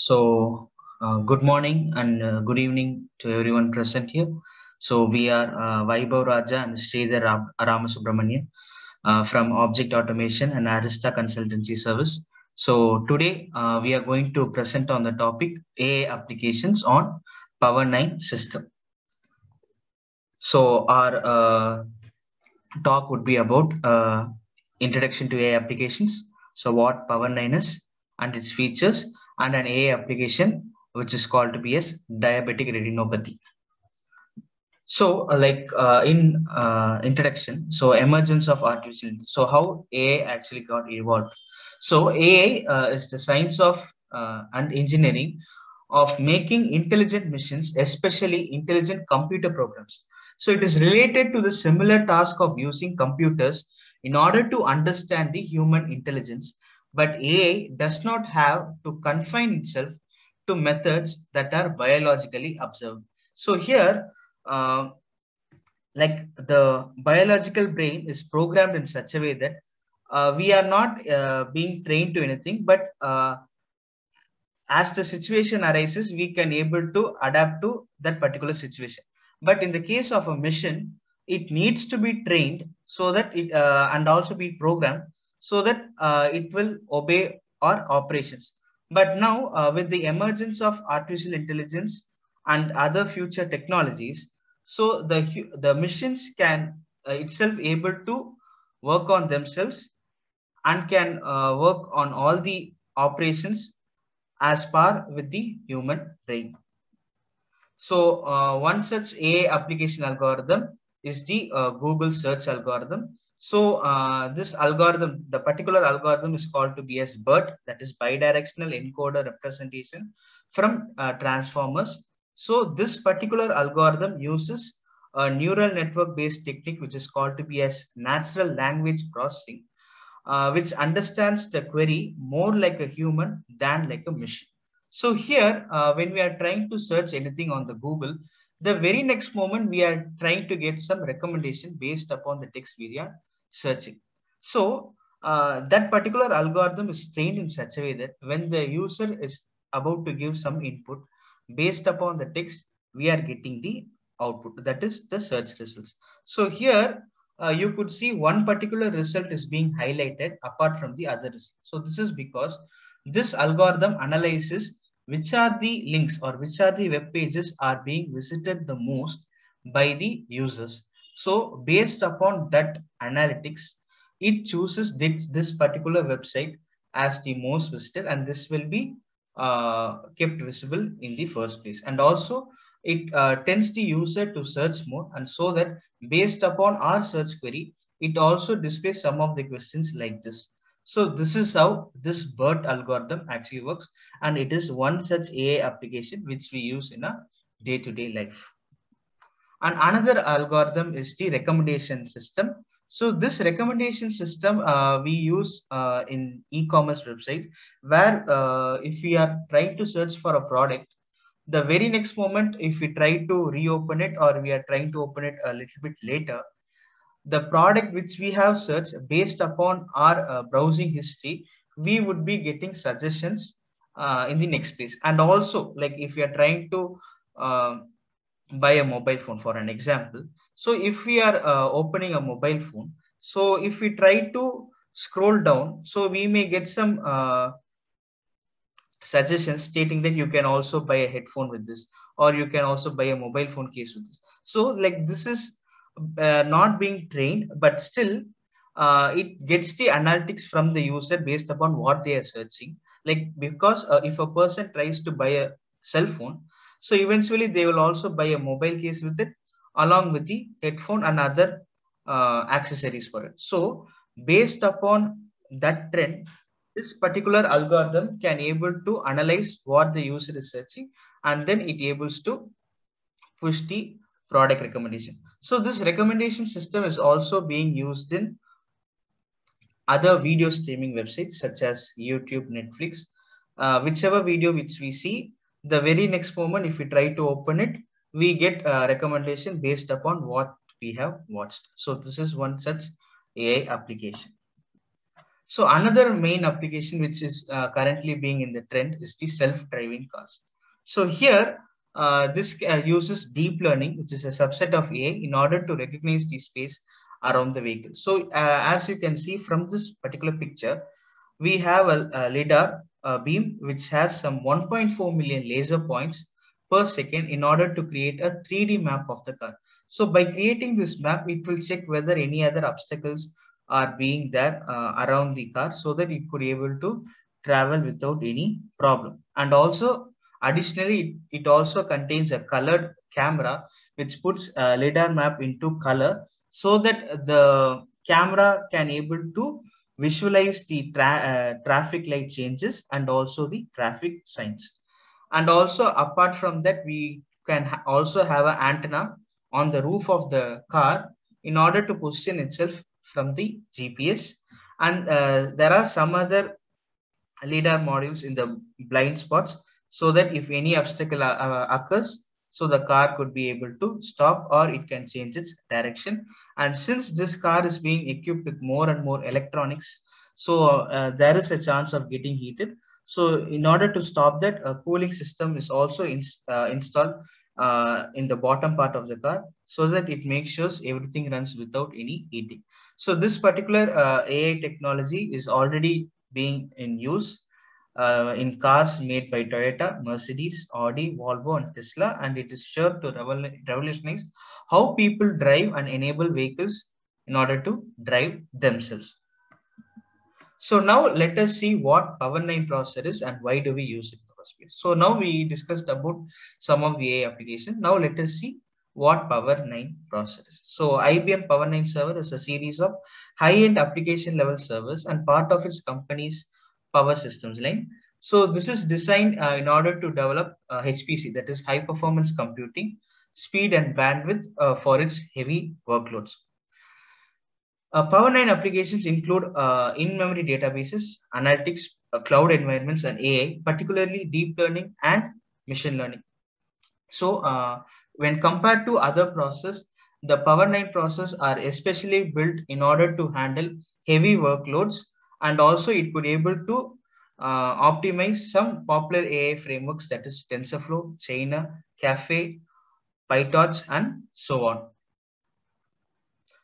Good morning and good evening to everyone present here. So, we are Vaibhav Raja and Sridhar Ramasubramanian from Object Automation and Arista Consultancy Service. So, today we are going to present on the topic AI applications on Power 9 system. So, our talk would be about introduction to AI applications. So, what Power 9 is and its features, and an AI application which is called to be as diabetic retinopathy. So, in introduction, so emergence of artificial, so how AI actually got evolved. So, AI is the science of and engineering of making intelligent machines, especially intelligent computer programs. So, it is related to the similar task of using computers in order to understand the human intelligence. But AI does not have to confine itself to methods that are biologically observed. So, here, uh, like the biological brain is programmed in such a way that we are not being trained to anything, but as the situation arises, we can able to adapt to that particular situation. But in the case of a mission, it needs to be trained so that it and also be programmed so that it will obey our operations. But now, with the emergence of artificial intelligence and other future technologies, so the missions can itself able to work on themselves and can work on all the operations as par with the human brain. So one such AI application algorithm is the Google search algorithm. So this algorithm, the particular algorithm is called to be as BERT, that is bidirectional encoder representation from transformers. So this particular algorithm uses a neural network based technique which is called to be as natural language processing, which understands the query more like a human than like a machine. So here, when we are trying to search anything on the Google, the very next moment we are trying to get some recommendation based upon the text we are searching. So that particular algorithm is trained in such a way that when the user is about to give some input based upon the text, we are getting the output, that is the search results. So here you could see one particular result is being highlighted apart from the other result. So this is because this algorithm analyzes which are the links or which are the web pages are being visited the most by the users. So based upon that analytics, it chooses this particular website as the most visited, and this will be kept visible in the first place. And also it tends the user to search more, and so that based upon our search query, it also displays some of the questions like this. So this is how this BERT algorithm actually works, and it is one such AI application which we use in a day-to-day life. And another algorithm is the recommendation system. So this recommendation system we use in e-commerce websites, where if we are trying to search for a product, the very next moment, if we try to reopen it or we are trying to open it a little bit later, the product which we have searched based upon our browsing history, we would be getting suggestions in the next place. And also, like if we are trying to uh, buy a mobile phone for an example, so if we are opening a mobile phone, so if we try to scroll down, so we may get some suggestions stating that you can also buy a headphone with this, or you can also buy a mobile phone case with this. So like this is not being trained, but still it gets the analytics from the user based upon what they are searching. Like because if a person tries to buy a cell phone, so eventually they will also buy a mobile case with it along with the headphone and other accessories for it. So based upon that trend, this particular algorithm can able to analyze what the user is searching, and then it able to push the product recommendation. So this recommendation system is also being used in other video streaming websites such as YouTube, Netflix. Whichever video which we see, the very next moment, if we try to open it, we get a recommendation based upon what we have watched. So this is one such AI application. So another main application which is currently being in the trend is the self-driving cars. So here, this uses deep learning, which is a subset of AI, in order to recognize the space around the vehicle. So as you can see from this particular picture, we have a LiDAR beam which has some 1.4 million laser points per second in order to create a 3D map of the car. So by creating this map, it will check whether any other obstacles are being there around the car, so that it could be able to travel without any problem. And also additionally, it also contains a colored camera which puts a LiDAR map into color, so that the camera can able to visualize the traffic light changes and also the traffic signs. And also apart from that, we can also have an antenna on the roof of the car in order to position itself from the GPS. And there are some other LiDAR modules in the blind spots, so that if any obstacle occurs, so the car could be able to stop or it can change its direction. And since this car is being equipped with more and more electronics, so there is a chance of getting heated. So in order to stop that, a cooling system is also installed in the bottom part of the car, so that it makes sure everything runs without any heating. So this particular AI technology is already being in use in cars made by Toyota, Mercedes, Audi, Volvo, and Tesla, and it is sure to revolutionize how people drive and enable vehicles in order to drive themselves. So now let us see what Power9 processor is and why do we use it in the first place. So now we discussed about some of the AI applications. Now let us see what Power9 processor is. So IBM Power9 server is a series of high-end application level servers and part of its company's power systems line. So this is designed in order to develop HPC, that is high performance computing, speed and bandwidth for its heavy workloads. Power9 applications include in-memory databases, analytics, cloud environments, and AI, particularly deep learning and machine learning. So when compared to other processors, the Power9 processors are especially built in order to handle heavy workloads, and also it could able to optimize some popular AI frameworks, that is TensorFlow, Chainer, Caffe, PyTorch, and so on.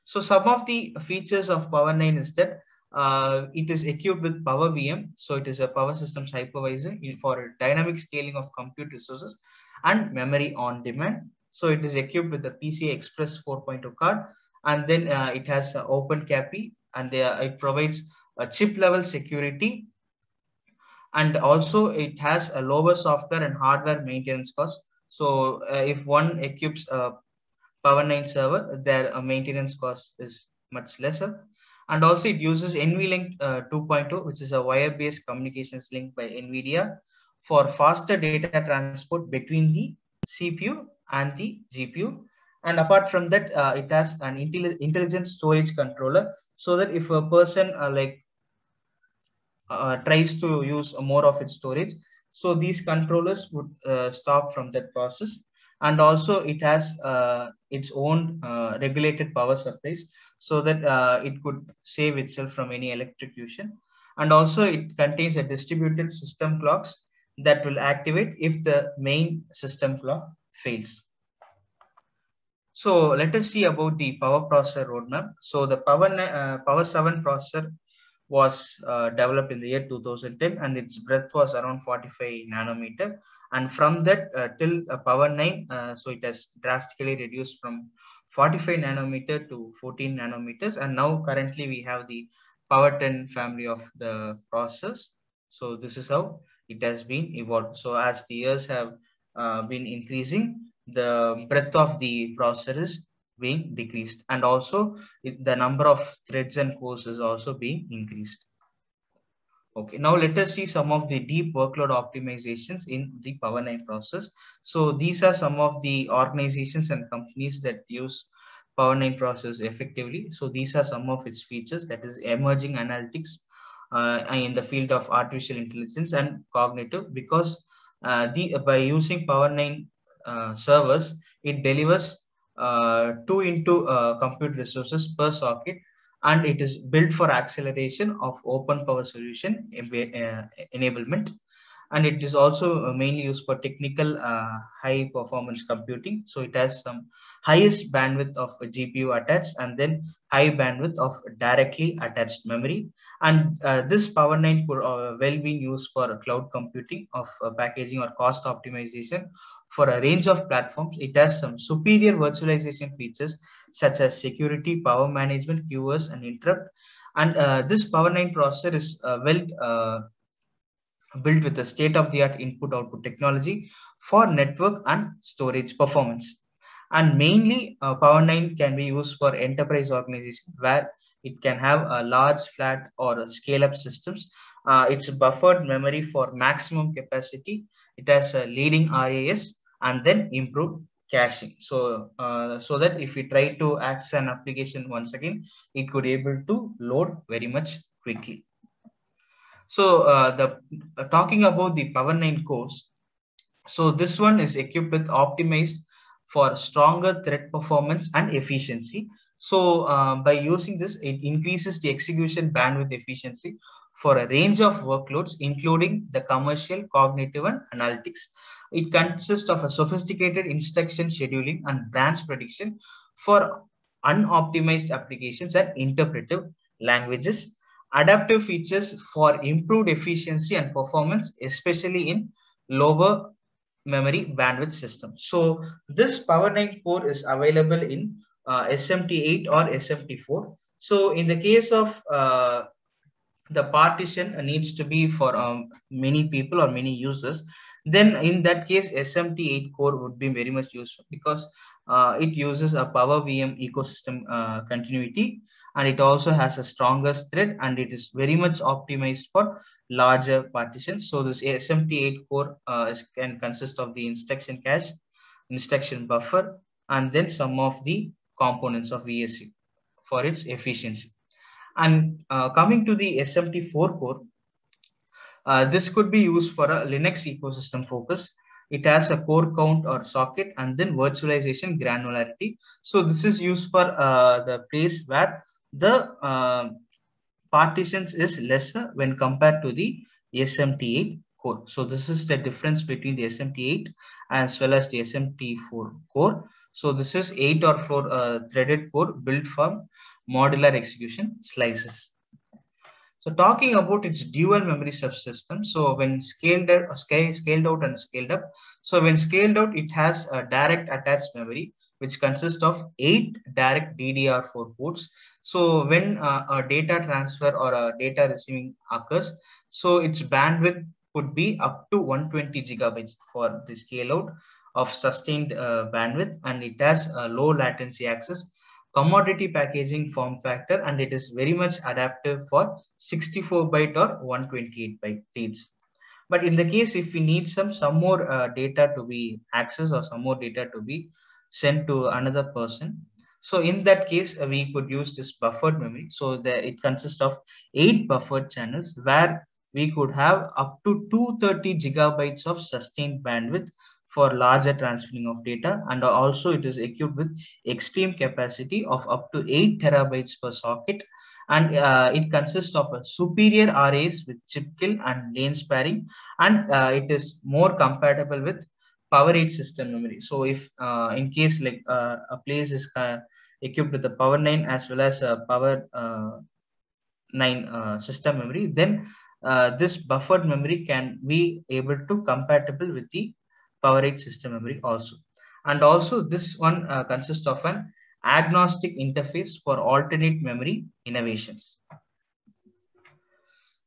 So some of the features of Power9 is that it is equipped with Power VM. So it is a power systems hypervisor for dynamic scaling of compute resources and memory on demand. So it is equipped with the PCI Express 4.0 card, and then it has OpenCAPI, and it provides a chip level security, and also it has a lower software and hardware maintenance cost. So if one equips a Power9 server, their maintenance cost is much lesser. And also it uses NVLink 2.0, which is a wire-based communications link by NVIDIA for faster data transport between the CPU and the GPU. And apart from that, it has an intelligent storage controller, so that if a person tries to use more of its storage, so these controllers would stop from that process. And also it has its own regulated power supplies, so that it could save itself from any electrocution. And also it contains a distributed system clocks that will activate if the main system clock fails. So let us see about the power processor roadmap. So the Power 7 processor was developed in the year 2010, and its breadth was around 45 nanometer. And from that till Power9, so it has drastically reduced from 45 nanometer to 14 nanometers. And now currently we have the Power 10 family of the processors. So this is how it has been evolved. So as the years have been increasing, the breadth of the processor is being decreased, and also the number of threads and cores is also being increased. Okay, now let us see some of the deep workload optimizations in the Power9 process. So these are some of the organizations and companies that use Power9 process effectively. So these are some of its features, that is emerging analytics in the field of artificial intelligence and cognitive, because by using Power9 servers, it delivers 2 into compute resources per socket, and it is built for acceleration of open power solution enablement, and it is also mainly used for technical high performance computing. So it has some highest bandwidth of a GPU attached, and then high bandwidth of directly attached memory. And this Power 9 could well be used for cloud computing of packaging or cost optimization for a range of platforms. It has some superior virtualization features such as security, power management, QoS, and interrupt. And this Power 9 processor is built with a state-of-the-art input-output technology for network and storage performance. And mainly, Power 9 can be used for enterprise organization where it can have a large, flat, or scale-up systems. It's buffered memory for maximum capacity. It has a leading RAS and then improved caching. So that if we try to access an application once again, it could able to load very much quickly. So the talking about the Power 9 cores, so this one is equipped with optimized for stronger thread performance and efficiency. So by using this, it increases the execution bandwidth efficiency for a range of workloads, including the commercial, cognitive, and analytics. It consists of a sophisticated instruction scheduling and branch prediction for unoptimized applications and interpretive languages, adaptive features for improved efficiency and performance, especially in lower memory bandwidth system. So this Power 9 core is available in SMT8 or SMT4. So in the case of the partition needs to be for many people or many users, then in that case SMT8 core would be very much useful, because it uses a Power VM ecosystem continuity, and it also has a strongest thread, and it is very much optimized for larger partitions. So this SMT8 core can consist of the instruction cache, instruction buffer, and then some of the components of VSU for its efficiency. And coming to the SMT4 core, this could be used for a Linux ecosystem focus. It has a core count or socket and then virtualization granularity. So this is used for the place where the partitions is lesser when compared to the SMT8 core. So this is the difference between the SMT8 as well as the SMT4 core. So this is 8 or 4 threaded core built from modular execution slices. So talking about its dual memory subsystem, so when scaled out, scaled out and scaled up, so when scaled out, it has a direct attached memory, which consists of 8 direct DDR4 ports. So when a data transfer or a data receiving occurs, so its bandwidth could be up to 120 gigabytes for the scale out of sustained bandwidth, and it has a low latency access, commodity packaging form factor, and it is very much adaptive for 64 byte or 128 byte reads. But in the case if we need some more data to be accessed or some more data to be sent to another person, so in that case we could use this buffered memory. So it consists of 8 buffered channels where we could have up to 230 gigabytes of sustained bandwidth for larger transferring of data, and also it is equipped with extreme capacity of up to 8 terabytes per socket, and it consists of a superior RAs with chip kill and lane sparing, and it is more compatible with Power 8 system memory. So if in case like a place is equipped with the Power 9 as well as a Power 9 system memory, then this buffered memory can be able to compatible with the Power 8 system memory also. And also this one consists of an agnostic interface for alternate memory innovations.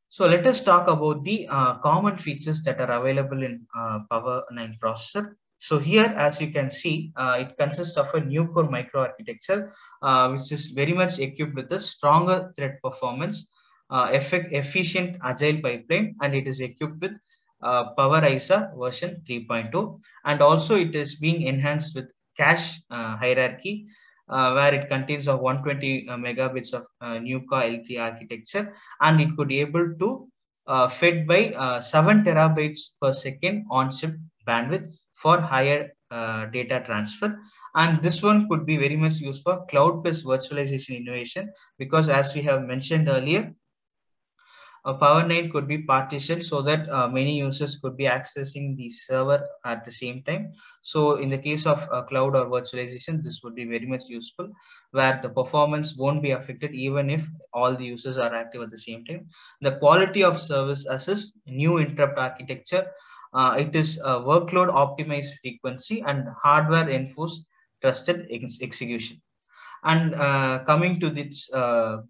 So let us talk about the common features that are available in Power 9 processor. So here, as you can see, it consists of a new core microarchitecture, which is very much equipped with a stronger thread performance, efficient agile pipeline, and it is equipped with PowerISA version 3.0, and also it is being enhanced with cache hierarchy, where it contains of 120 megabits of NUCA L3 architecture, and it could be able to fed by 7 terabytes per second on chip bandwidth for higher data transfer. And this one could be very much used for cloud plus virtualization innovation, because as we have mentioned earlier, a Power9 could be partitioned so that many users could be accessing the server at the same time. So in the case of cloud or virtualization, this would be very much useful, where the performance won't be affected even if all the users are active at the same time. The quality of service assist, new interrupt architecture, it is a workload optimized frequency and hardware enforced trusted execution. And coming to this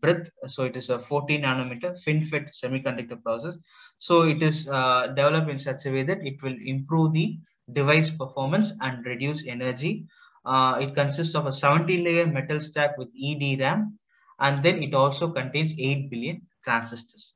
breadth, so it is a 14 nanometer FinFET semiconductor process. So it is developed in such a way that it will improve the device performance and reduce energy. It consists of a 70-layer metal stack with EDRAM, and then it also contains 8 billion transistors.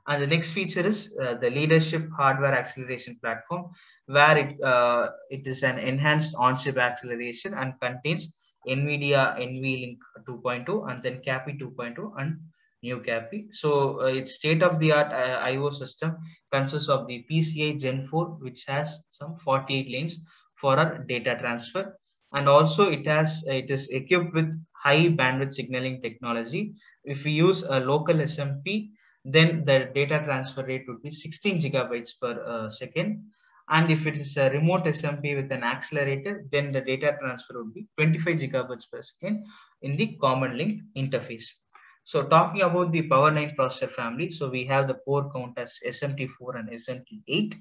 And the next feature is the leadership hardware acceleration platform, where it is an enhanced on-chip acceleration and contains NVIDIA NVLink 2.2 and then CAPI 2.2 and new CAPI. So its state-of-the-art I/O system consists of the PCI Gen 4, which has some 48 lanes for our data transfer, and also it is equipped with high bandwidth signaling technology. If we use a local SMP, then the data transfer rate would be 16 gigabytes per second. And if it is a remote SMP with an accelerator, then the data transfer would be 25 gigabytes per second in the common link interface. So talking about the Power9 processor family, so we have the core count as SMT4 and SMT8.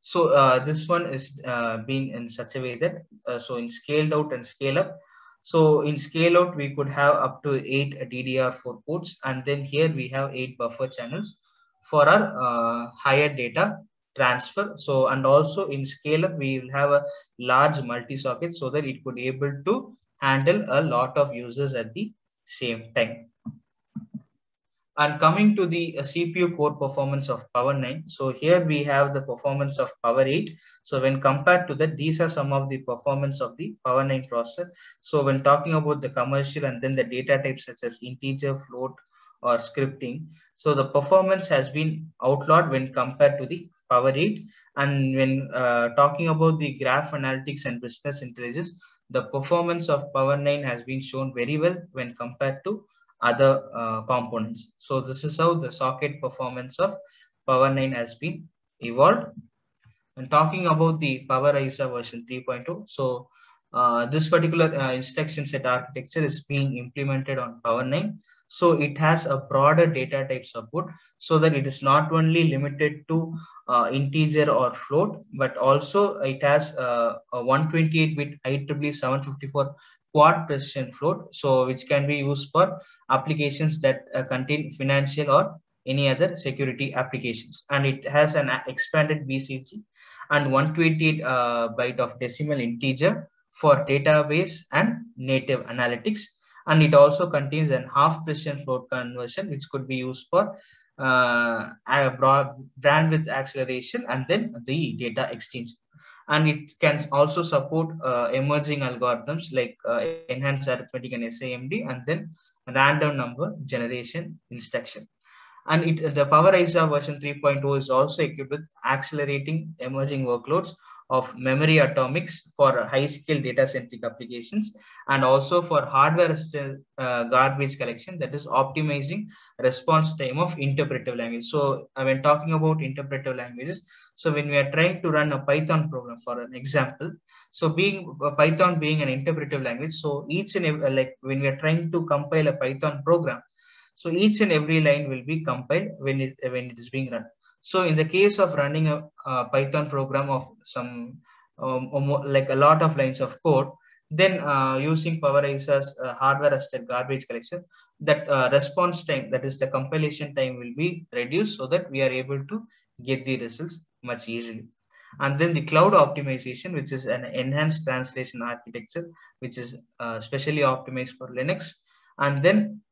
So this one is being in such a way that so in scaled out and scale up. So in scale out, we could have up to 8 DDR4 ports, and then here we have 8 buffer channels for our higher data transfer. So and also in scale up, we will have a large multi-socket so that it could able to handle a lot of users at the same time. And coming to the CPU core performance of Power9, so here we have the performance of Power8. So when compared to that, these are some of the performance of the Power9 processor. So when talking about the commercial and then the data types such as integer, float, or scripting, so the performance has been outlawed when compared to the Power8. And when talking about the graph analytics and business intelligence, the performance of Power9 has been shown very well when compared to other components. So this is how the socket performance of Power9 has been evolved. And talking about the PowerISA version 3.0, so this particular instruction set architecture is being implemented on Power9. So it has a broader data type support, so that it is not only limited to integer or float, but also it has a 128-bit IEEE 754 quad precision float, so which can be used for applications that contain financial or any other security applications. And it has an expanded BCG and 128 byte of decimal integer for database and native analytics. And it also contains an half precision float conversion, which could be used for a broad bandwidth acceleration and then the data exchange. And it can also support emerging algorithms like enhanced arithmetic and SAMD, and then random number generation instruction. And the PowerISA version 3.0 is also equipped with accelerating emerging workloads of memory atomics for high-scale data-centric applications, and also for hardware garbage collection, that is optimizing response time of interpretive language. So when talking about interpretive languages, so when we are trying to run a Python program, for an example, so being Python being an interpretive language, so each and every, like when we are trying to compile a Python program, so each and every line will be compiled when it is being run. So in the case of running a Python program of some like a lot of lines of code, then using PowerISA's hardware assisted garbage collection, that response time, that is the compilation time, will be reduced so that we are able to get the results much easily. And then the cloud optimization, which is an enhanced translation architecture, which is specially optimized for Linux. And then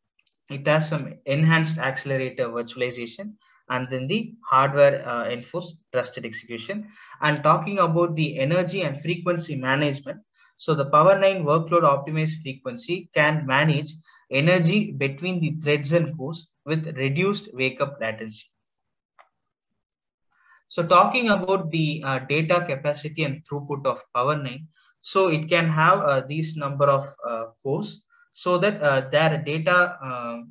it has some enhanced accelerator virtualization, and then the hardware enforced trusted execution. And talking about the energy and frequency management, so the Power9 workload optimized frequency can manage energy between the threads and cores with reduced wake up latency. So talking about the data capacity and throughput of Power9, so it can have these number of cores, so that their data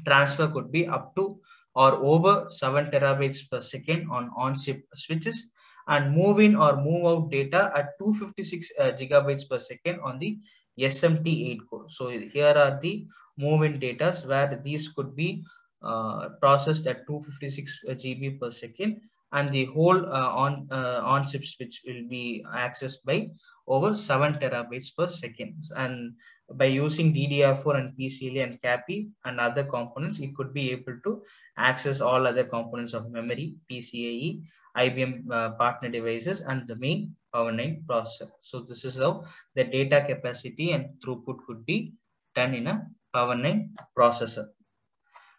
transfer could be up to or over 7 terabytes per second on on-chip switches, and move in or move out data at 256 gigabytes per second on the SMT8 core. So here are the move-in data where these could be processed at 256 GB per second, and the whole on-chip switch will be accessed by over 7 terabytes per second. And by using DDR4 and PCLA and CAPI and other components, it could be able to access all other components of memory, PCIe, IBM partner devices, and the main Power9 processor. So this is how the data capacity and throughput could be done in a Power9 processor.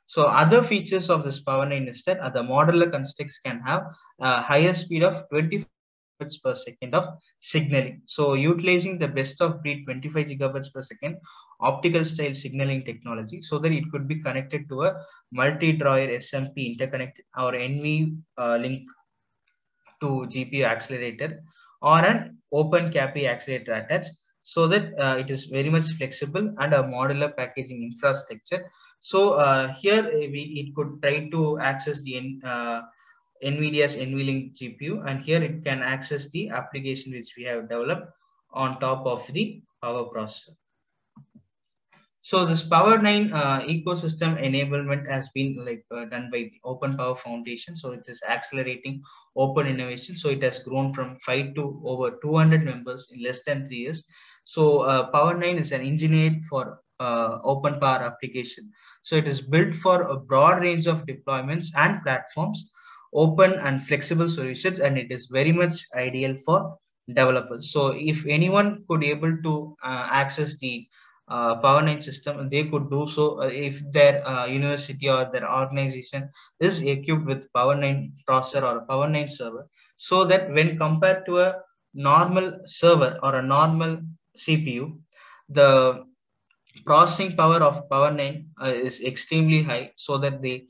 So other features of this Power9 is that the modular constructs can have a higher speed of 25 gigabits per second of signaling. So utilizing the best of breed 25 gigabits per second optical style signaling technology, so that it could be connected to a multi-drawer SMP interconnect or NV link to GPU accelerator, or an open CAPI accelerator attached, so that it is very much flexible and a modular packaging infrastructure. So here it could try to access the NVIDIA's NVLink GPU, and here it can access the application which we have developed on top of the power processor. So this Power9 ecosystem enablement has been done by the Open Power Foundation. So it is accelerating open innovation. So it has grown from 5 to over 200 members in less than 3 years. So Power9 is an engineered for open power application. So it is built for a broad range of deployments and platforms, open and flexible solutions, and it is very much ideal for developers. So if anyone could able to access the Power9 system, they could do so if their university or their organization is equipped with Power9 processor or a Power9 server, so that when compared to a normal server or a normal CPU, the processing power of Power9 is extremely high, so that the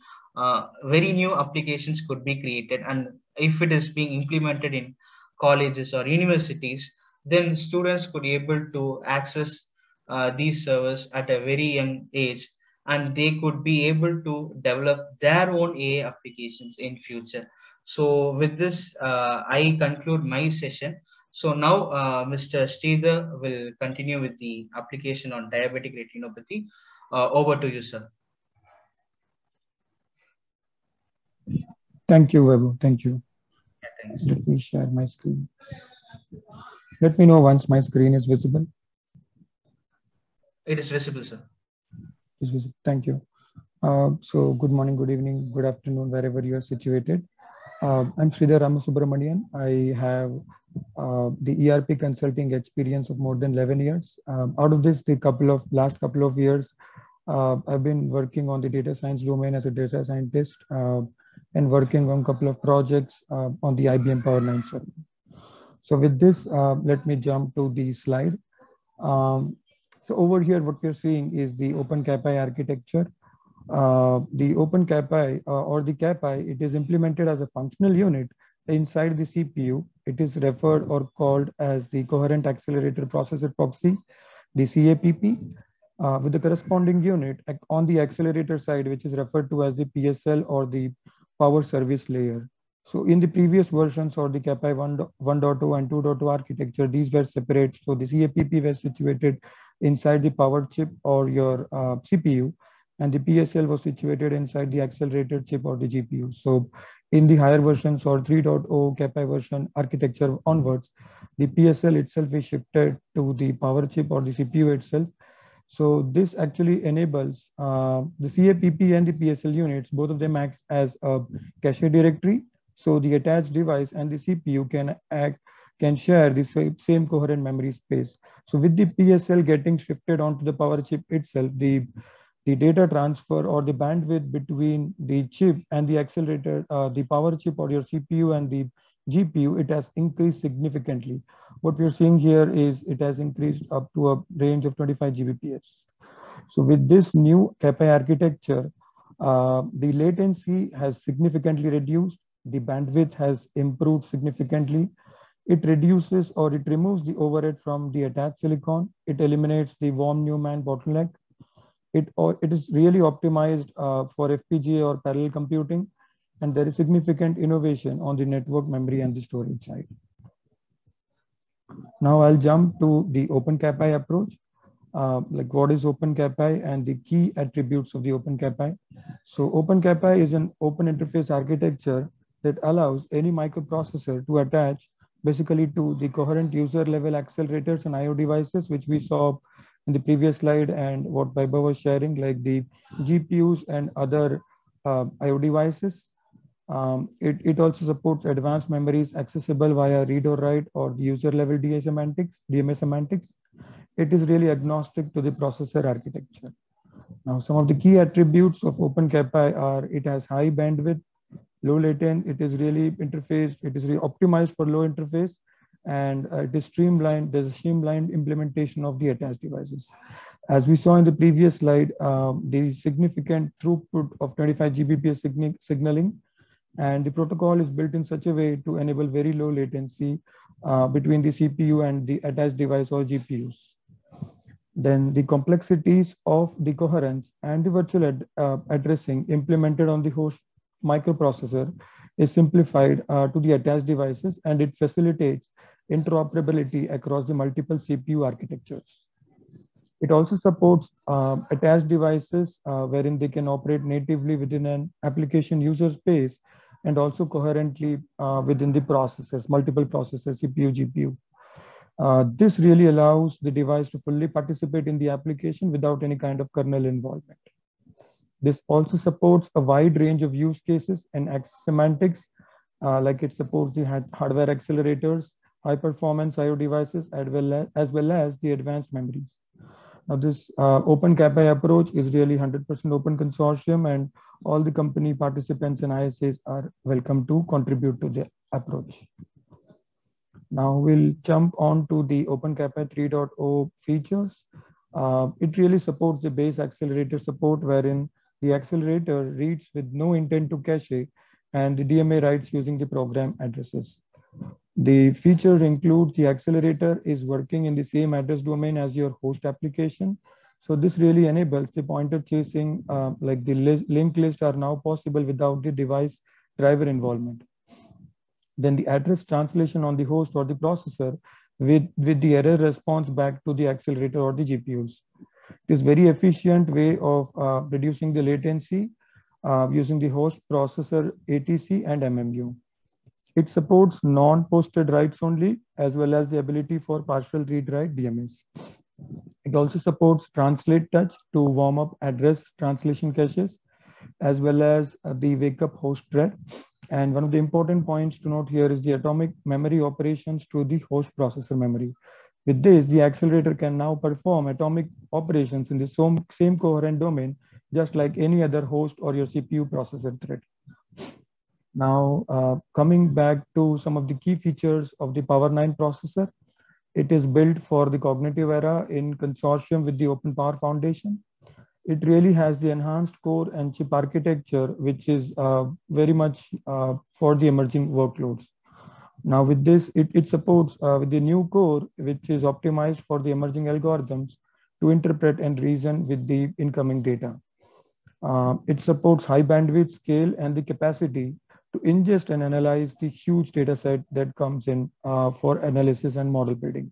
very new applications could be created. And if it is being implemented in colleges or universities, then students could be able to access these servers at a very young age, and they could be able to develop their own AI applications in future. So with this, I conclude my session. So now Mr. Sridhar will continue with the application on diabetic retinopathy. Over to you, sir. Thank you, Vaibhav. Thank you. Yeah, let me share my screen. Let me know once my screen is visible. It is visible, sir. Is visible. Thank you. So good morning, good evening, good afternoon, wherever you are situated. I'm Sridhar Ramasubramanian. I have the ERP consulting experience of more than 11 years. Out of this, the last couple of years, I've been working on the data science domain as a data scientist and working on a couple of projects on the IBM Power9 server. So with this, let me jump to the slide. So over here, what we're seeing is the OpenCAPI architecture. The OpenCAPI or the CAPI, it is implemented as a functional unit inside the CPU. It is referred or called as the Coherent Accelerator Processor POCSI, the CAPP, with the corresponding unit on the accelerator side, which is referred to as the PSL or the Power Service Layer. So in the previous versions or the CAPI 1.0 and 2.0 architecture, these were separate. So the CAPP was situated inside the power chip or your CPU, and the PSL was situated inside the accelerator chip or the GPU. So in the higher versions or 3.0 CAPI version architecture onwards, the PSL itself is shifted to the power chip or the CPU itself. So this actually enables the CAPP and the PSL units, both of them acts as a cache directory. So the attached device and the CPU can share the same coherent memory space. So with the PSL getting shifted onto the power chip itself, the data transfer or the bandwidth between the chip and the accelerator, the power chip or your CPU and the GPU, it has increased significantly. What we're seeing here is it has increased up to a range of 25 Gbps. So with this new CAPI architecture, the latency has significantly reduced. The bandwidth has improved significantly. It reduces or it removes the overhead from the attached silicon. It eliminates the von Neumann bottleneck. It is really optimized for FPGA or parallel computing, and there is significant innovation on the network memory and the storage side. Now I'll jump to the OpenCAPI approach. Like what is OpenCAPI and the key attributes of the OpenCAPI. So OpenCAPI is an open interface architecture that allows any microprocessor to attach basically to the coherent user level accelerators and IO devices, which we saw in the previous slide and what Vaibhav was sharing, like the GPUs and other IO devices. It also supports advanced memories accessible via read or write or the user level DMA semantics. It is really agnostic to the processor architecture. Now, some of the key attributes of OpenCAPI are it has high bandwidth, low latency, it is really interface, it is really optimized for low interface, and it is streamlined. There's a streamlined implementation of the attached devices. As we saw in the previous slide, the significant throughput of 25 Gbps signaling, and the protocol is built in such a way to enable very low latency between the CPU and the attached device or GPUs. Then the complexities of the coherence and the virtual addressing implemented on the host microprocessor is simplified to the attached devices, and it facilitates interoperability across the multiple CPU architectures. It also supports attached devices wherein they can operate natively within an application user space and also coherently within the processors, multiple processors, CPU, GPU. This really allows the device to fully participate in the application without any kind of kernel involvement. This also supports a wide range of use cases and access semantics, like it supports the hardware accelerators, high performance IO devices, as well as the advanced memories. Now, this OpenCAPI approach is really 100% open consortium, and all the company participants and ISAs are welcome to contribute to the approach. Now we'll jump on to the OpenCAPI 3.0 features. It really supports the base accelerator support, wherein the accelerator reads with no intent to cache, and the DMA writes using the program addresses. The features include the accelerator is working in the same address domain as your host application. So this really enables the pointer chasing, like the linked list are now possible without the device driver involvement. Then the address translation on the host or the processor with the error response back to the accelerator or the GPUs. It is very efficient way of reducing the latency using the host processor ATC and MMU. It supports non-posted writes only, as well as the ability for partial read-write DMS. It also supports translate touch to warm up address translation caches, as well as the wake up host thread. And one of the important points to note here is the atomic memory operations to the host processor memory. With this, the accelerator can now perform atomic operations in the same coherent domain, just like any other host or your CPU processor thread. Now, coming back to some of the key features of the Power9 processor, it is built for the cognitive era in consortium with the Open Power Foundation. It really has the enhanced core and chip architecture, which is very much for the emerging workloads. Now with this, it supports with the new core, which is optimized for the emerging algorithms to interpret and reason with the incoming data. It supports high bandwidth, scale, and the capacity to ingest and analyze the huge data set that comes in for analysis and model building.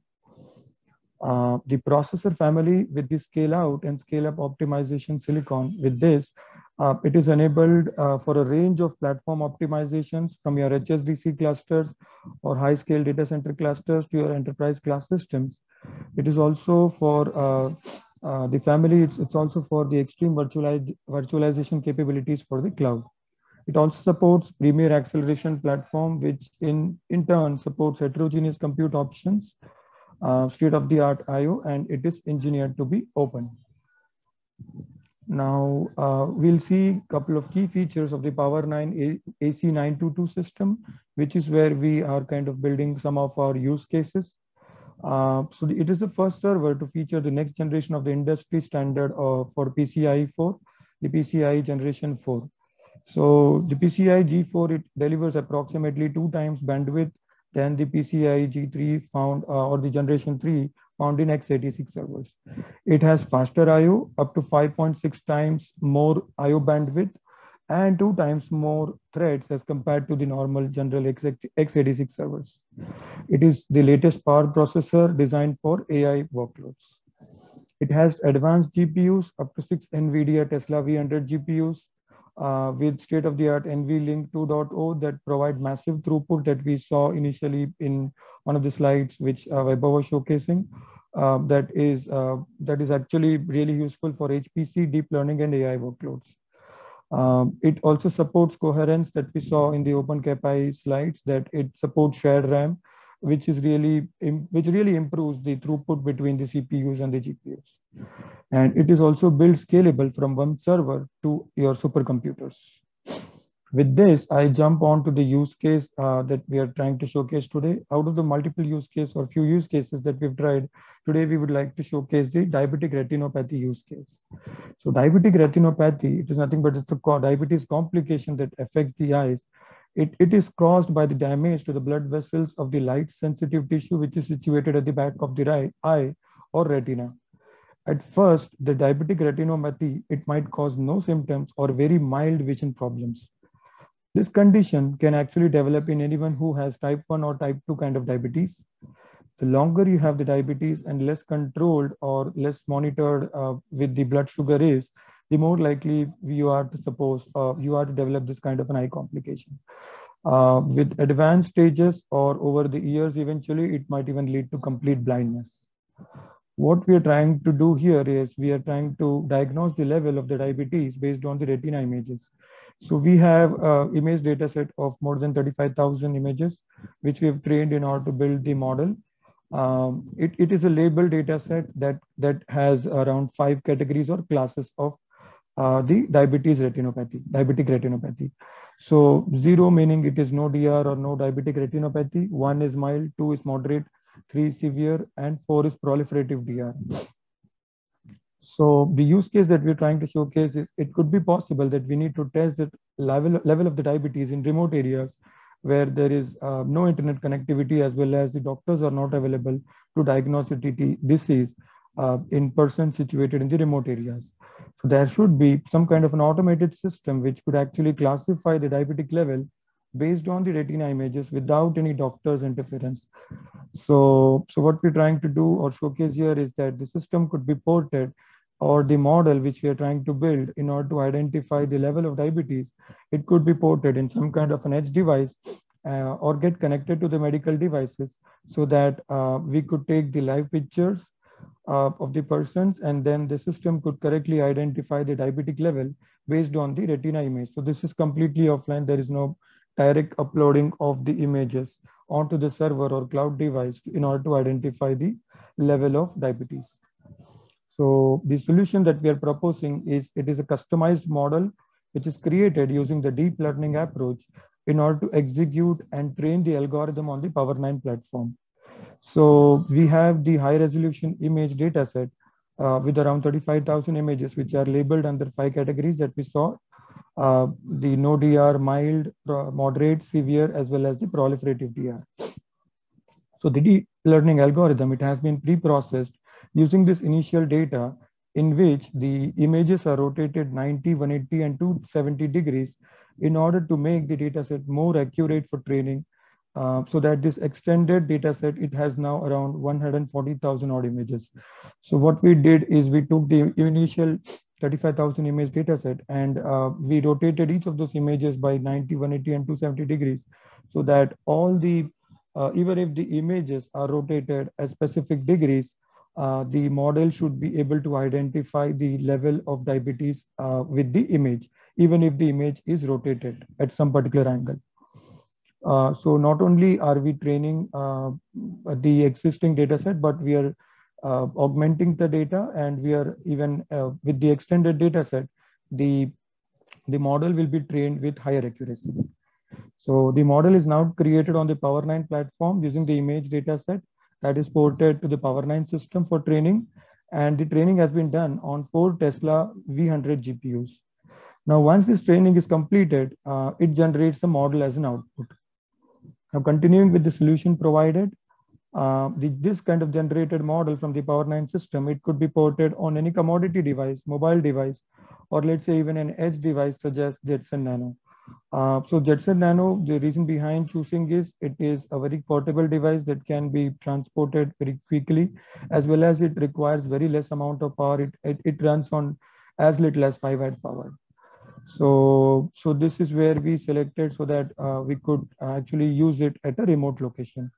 The processor family with the scale out and scale up optimization silicon, with this, it is enabled for a range of platform optimizations from your HSDC clusters or high scale data center clusters to your enterprise class systems. It is also for the family, it's also for the extreme virtualization capabilities for the cloud. It also supports Premier Acceleration Platform, which in turn supports heterogeneous compute options, state-of-the-art IO, and it is engineered to be open. Now, we'll see a couple of key features of the Power9 AC922 system, which is where we are kind of building some of our use cases. So it is the first server to feature the next generation of the industry standard for PCIe 4, the PCIe generation 4. So the PCI G4, it delivers approximately 2 times bandwidth than the PCI G3 found or the generation 3 found in x86 servers. It has faster IO, up to 5.6 times more IO bandwidth and 2 times more threads as compared to the normal general x86 servers. It is the latest power processor designed for AI workloads. It has advanced GPUs, up to 6 NVIDIA Tesla V100 GPUs with state-of-the-art NVLink 2.0 that provide massive throughput that we saw initially in one of the slides which Vaibhav was showcasing. That is actually really useful for HPC, deep learning, and AI workloads. It also supports coherence that we saw in the OpenCAPI slides, that it supports shared RAM, which really improves the throughput between the CPUs and the GPUs. And it is also built scalable from one server to your supercomputers. With this, I jump on to the use case that we are trying to showcase today. Out of the multiple use case or few use cases that we've tried, today we would like to showcase the diabetic retinopathy use case. So diabetic retinopathy, it is nothing but it's a diabetes complication that affects the eyes. It is caused by the damage to the blood vessels of the light sensitive tissue, which is situated at the back of the right eye or retina. At first, the diabetic retinopathy, it might cause no symptoms or very mild vision problems. This condition can actually develop in anyone who has type 1 or type 2 kind of diabetes. The longer you have the diabetes and less controlled or less monitored with the blood sugar is, the more likely you are to develop this kind of an eye complication. With advanced stages or over the years, eventually it might even lead to complete blindness. What we are trying to do here is we are trying to diagnose the level of the diabetes based on the retina images. So we have image data set of more than 35,000 images, which we have trained in order to build the model. It is a labeled data set that has around 5 categories or classes of the diabetic retinopathy. So 0 meaning it is no DR or no diabetic retinopathy, 1 is mild, 2 is moderate, 3 is severe, and 4 is proliferative DR. So the use case that we're trying to showcase is it could be possible that we need to test the level of the diabetes in remote areas where there is no internet connectivity, as well as the doctors are not available to diagnose the disease in person situated in the remote areas. So there should be some kind of an automated system which could actually classify the diabetic level based on the retina images without any doctor's interference. So what we're trying to do or showcase here is that the system could be ported, or the model which we are trying to build in order to identify the level of diabetes, it could be ported in some kind of an edge device or get connected to the medical devices, so that we could take the live pictures of the persons, and then the system could correctly identify the diabetic level based on the retina image. So this is completely offline. There is no direct uploading of the images onto the server or cloud device in order to identify the level of diabetes. So the solution that we are proposing is, it is a customized model which is created using the deep learning approach in order to execute and train the algorithm on the Power9 platform. So we have the high resolution image data set with around 35,000 images, which are labeled under 5 categories that we saw. The no DR, mild, moderate, severe, as well as the proliferative DR. So the deep learning algorithm, it has been pre-processed using this initial data, in which the images are rotated 90, 180, and 270 degrees in order to make the data set more accurate for training. So that this extended data set, it has now around 140,000 odd images. So what we did is we took the initial 35,000 image data set, and we rotated each of those images by 90, 180, and 270 degrees, so that all the even if the images are rotated at specific degrees, the model should be able to identify the level of diabetes with the image, even if the image is rotated at some particular angle. So not only are we training the existing data set, but we are augmenting the data, and we are even with the extended data set, the model will be trained with higher accuracies. So the model is now created on the Power9 platform using the image data set that is ported to the Power9 system for training. And the training has been done on 4 Tesla V100 GPUs. Now, once this training is completed, it generates the model as an output. Now, continuing with the solution provided, this kind of generated model from the Power9 system, it could be ported on any commodity device, mobile device, or let's say even an edge device such as Jetson Nano. So Jetson Nano, the reason behind choosing is it is a very portable device that can be transported very quickly, as well as it requires very less amount of power. It runs on as little as 5 watt power. So this is where we selected so that we could actually use it at a remote location.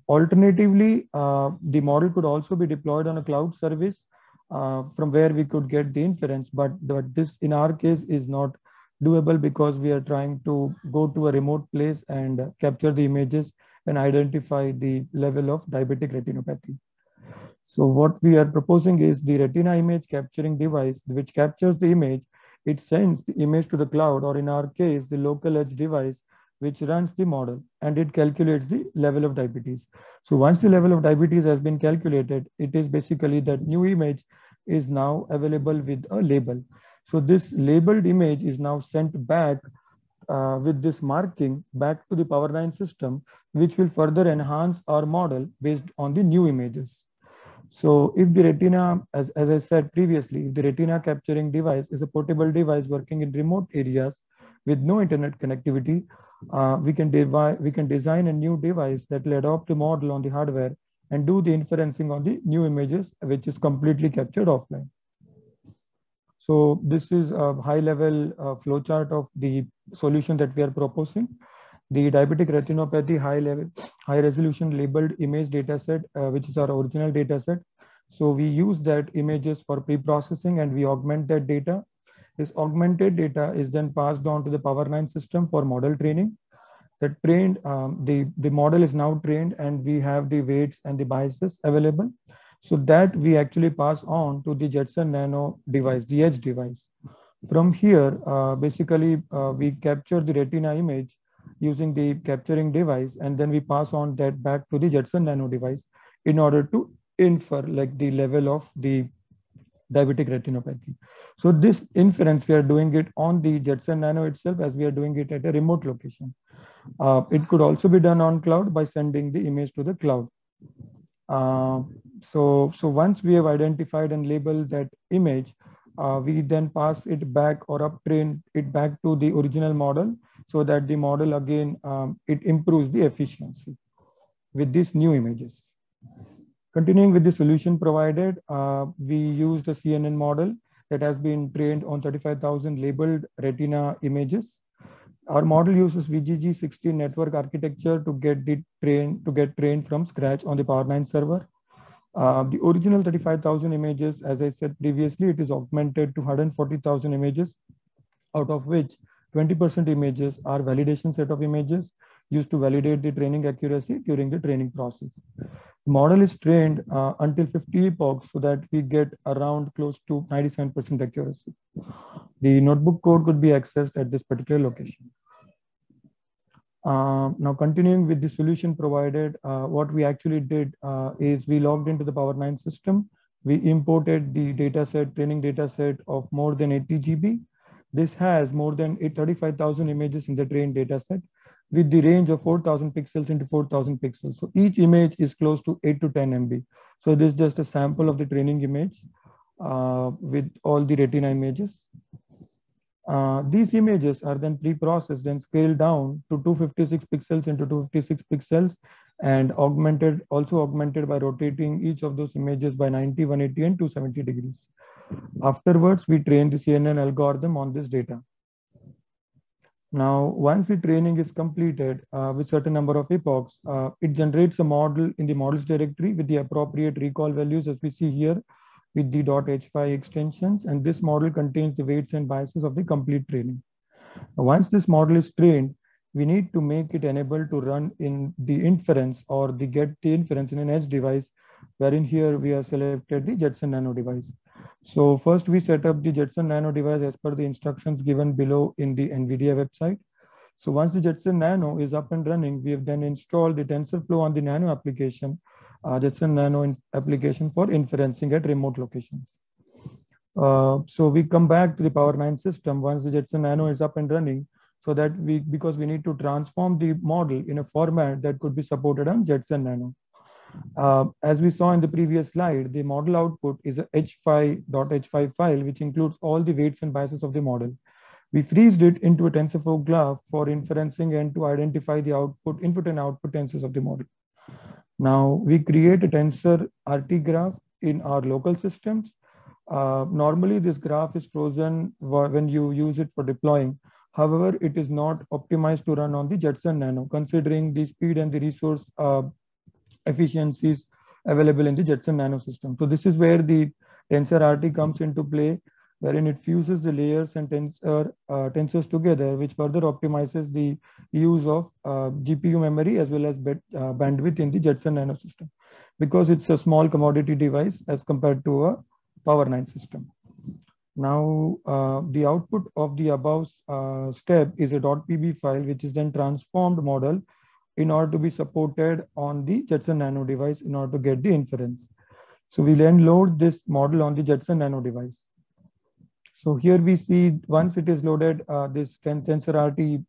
Alternatively, the model could also be deployed on a cloud service from where we could get the inference, but this in our case is not doable because we are trying to go to a remote place and capture the images and identify the level of diabetic retinopathy. So what we are proposing is the retina image capturing device, which captures the image. It sends the image to the cloud, or in our case, the local edge device, which runs the model, and it calculates the level of diabetes. So once the level of diabetes has been calculated, it is basically that new image is now available with a label. So this labeled image is now sent back with this marking back to the Power9 system, which will further enhance our model based on the new images. So if the retina, as I said previously, if the retina capturing device is a portable device working in remote areas with no internet connectivity, we can design a new device that will adopt the model on the hardware and do the inferencing on the new images, which is completely captured offline. So this is a high-level flowchart of the solution that we are proposing. The diabetic retinopathy high-resolution labeled image dataset, which is our original dataset. So we use that images for pre-processing and we augment that data. This augmented data is then passed on to the Power9 system for model training. That trained, the model is now trained and we have the weights and the biases available. So that we actually pass on to the Jetson Nano device, the edge device. From here, basically, we capture the retina image using the capturing device, and then we pass on that back to the Jetson Nano device in order to infer like the level of the diabetic retinopathy. So this inference, we are doing it on the Jetson Nano itself as we are doing it at a remote location. It could also be done on cloud by sending the image to the cloud. So once we have identified and labeled that image, we then pass it back or uptrain it back to the original model so that the model again, it improves the efficiency with these new images. Continuing with the solution provided, we used a CNN model that has been trained on 35,000 labeled retina images. Our model uses VGG16 network architecture to get trained from scratch on the Power9 server. The original 35,000 images, as I said previously, it is augmented to 140,000 images, out of which 20% images are validation set of images used to validate the training accuracy during the training process. The model is trained until 50 epochs so that we get around close to 97% accuracy. The notebook code could be accessed at this particular location. Now, continuing with the solution provided, what we actually did is we logged into the Power9 system. We imported the dataset, training dataset of more than 80 GB. This has more than 35,000 images in the trained dataset with the range of 4,000 pixels into 4,000 pixels. So each image is close to 8 to 10 MB. So this is just a sample of the training image with all the retina images. These images are then pre-processed and scaled down to 256 pixels into 256 pixels and also augmented by rotating each of those images by 90, 180, and 270 degrees. Afterwards, we train the CNN algorithm on this data. Now, once the training is completed with certain number of epochs, it generates a model in the models directory with the appropriate recall values as we see here with the .h5 extensions, and this model contains the weights and biases of the complete training. Now, once this model is trained, we need to make it enable to run in the inference or get the inference in an edge device, wherein here we have selected the Jetson Nano device. So first we set up the Jetson Nano device as per the instructions given below in the NVIDIA website. So once the Jetson Nano is up and running, we have then installed the TensorFlow on the Nano application, Jetson Nano application for inferencing at remote locations. So we come back to the Power9 system once the Jetson Nano is up and running, so that because we need to transform the model in a format that could be supported on Jetson Nano. As we saw in the previous slide, the model output is a h5.h5 file, which includes all the weights and biases of the model. We freezed it into a TensorFlow graph for inferencing and to identify the input and output tensors of the model. Now we create a tensor RT graph in our local systems. Normally this graph is frozen when you use it for deploying. However, it is not optimized to run on the Jetson Nano, considering the speed and the resource efficiencies available in the Jetson Nano system. So this is where the tensor RT comes into play, wherein it fuses the layers and tensors together, which further optimizes the use of GPU memory as well as bandwidth in the Jetson Nano system, because it's a small commodity device as compared to a Power9 system. Now, the output of the above step is a .pb file, which is then transformed model in order to be supported on the Jetson Nano device in order to get the inference. So we then load this model on the Jetson Nano device. So here we see once it is loaded, this TensorRT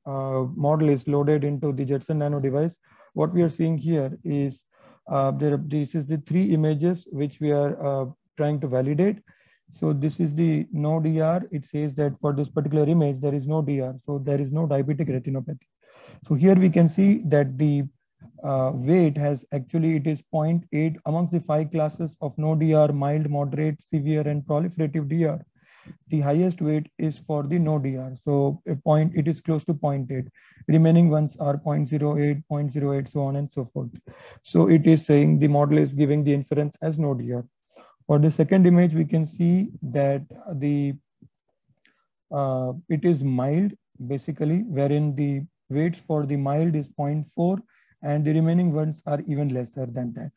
model is loaded into the Jetson Nano device. What we are seeing here is this is the 3 images which we are trying to validate. So this is the no DR. It says that for this particular image, there is no DR. So there is no diabetic retinopathy. So here we can see that the weight has actually, it is 0.8 amongst the 5 classes of no DR, mild, moderate, severe, and proliferative DR. The highest weight is for the no DR. So it is close to 0.8. Remaining ones are 0.08, 0.08, so on and so forth. So it is saying the model is giving the inference as no DR. For the second image, we can see that it is mild, basically, wherein the weights for the mild is 0.4 and the remaining ones are even lesser than that.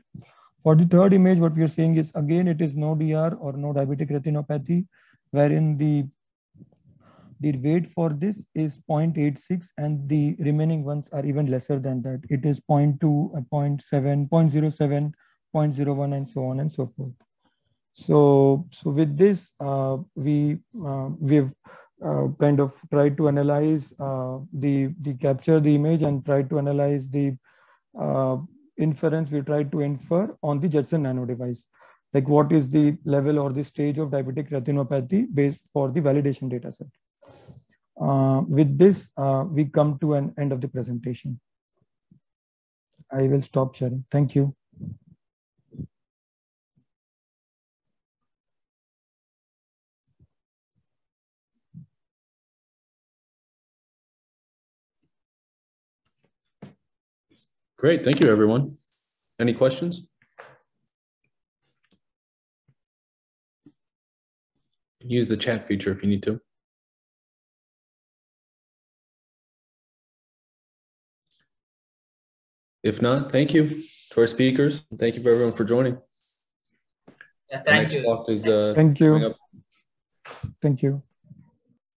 For the third image, what we are saying is, again, it is no DR or no diabetic retinopathy, wherein the weight for this is 0.86 and the remaining ones are even lesser than that. It is 0.2, 0.7, 0.07, 0.01, and so on and so forth. So with this, we've kind of tried to analyze capture the image and try to analyze the inference we tried to infer on the Jetson Nano device. Like what is the level or the stage of diabetic retinopathy based for the validation data set. With this, we come to an end of the presentation. I will stop sharing. Thank you. Great, thank you, everyone. Any questions? Use the chat feature if you need to. If not, thank you to our speakers. Thank you for everyone for joining. Yeah, thank you. Next talk is thank you. Thank you.